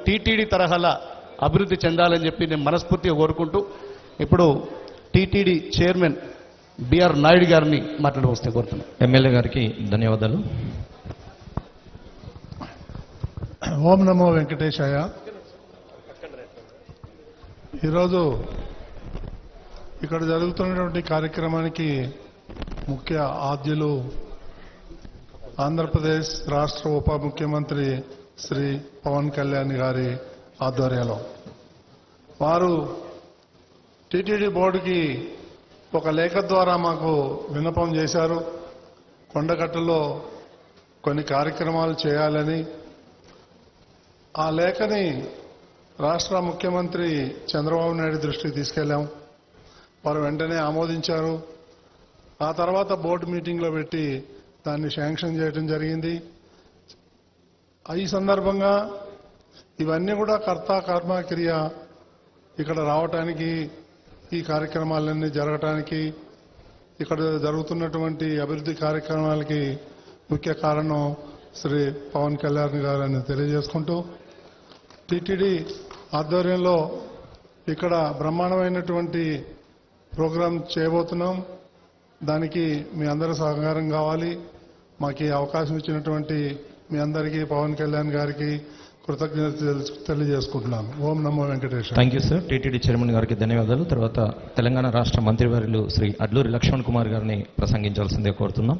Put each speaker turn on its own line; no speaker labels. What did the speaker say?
TTD తరహాల అభివృద్ధి చెందాలని చెప్పి నేను మనస్ఫూర్తిగా కోరుకుంటూ ఇప్పుడు టీటీడీ చైర్మన్ బిఆర్ నాయుడు గారిని మాట్లాడవలసిందిగా కోరుతున్నాను.
ఎమ్మెల్యే గారికి ధన్యవాదాలు.
ఓం నమో వెంకటేశాయ. ఈరోజు ఇక్కడ జరుగుతున్నటువంటి కార్యక్రమానికి ముఖ్య ఆద్యులు ఆంధ్రప్రదేశ్ రాష్ట్ర ఉప ముఖ్యమంత్రి శ్రీ పవన్ కళ్యాణ్ గారి ఆధ్వర్యంలో వారు టీటీడీ బోర్డుకి ఒక లేఖ ద్వారా మాకు విన్నపం చేశారు. కొండగట్టులో కొన్ని కార్యక్రమాలు చేయాలని. ఆ లేఖని రాష్ట్ర ముఖ్యమంత్రి చంద్రబాబు నాయుడు దృష్టికి తీసుకెళ్లాం. వారు వెంటనే ఆమోదించారు. ఆ తర్వాత బోర్డు మీటింగ్లో పెట్టి దాన్ని శాంక్షన్ చేయడం జరిగింది. ఈ సందర్భంగా ఇవన్నీ కూడా కర్త కర్మ క్రియ ఇక్కడ రావటానికి, ఈ కార్యక్రమాలన్నీ జరగటానికి, ఇక్కడ జరుగుతున్నటువంటి అభివృద్ధి కార్యక్రమాలకి ముఖ్య కారణం శ్రీ పవన్ కళ్యాణ్ గారని తెలియజేసుకుంటూ, టీటీడీ ఆధ్వర్యంలో ఇక్కడ బ్రహ్మాండమైనటువంటి ప్రోగ్రాం చేయబోతున్నాం. దానికి మీ అందరి సహకారం కావాలి. మాకు ఈ అవకాశం ఇచ్చినటువంటి మీ అందరికీ పవన్ కళ్యాణ్ గారికి కృతజ్ఞతలు తెలియజేసుకుంటున్నాను. ఓం నమో Venkateswara.
Thank you sir. TTD chairman గారికి ధన్యవాదాలు. తర్వాత తెలంగాణ రాష్ట్ర మంత్రివర్యులు శ్రీ అడ్లూరి లక్ష్మణ్ కుమార్ గారిని ప్రసంగించాల్సిందే కోరుతున్నాం.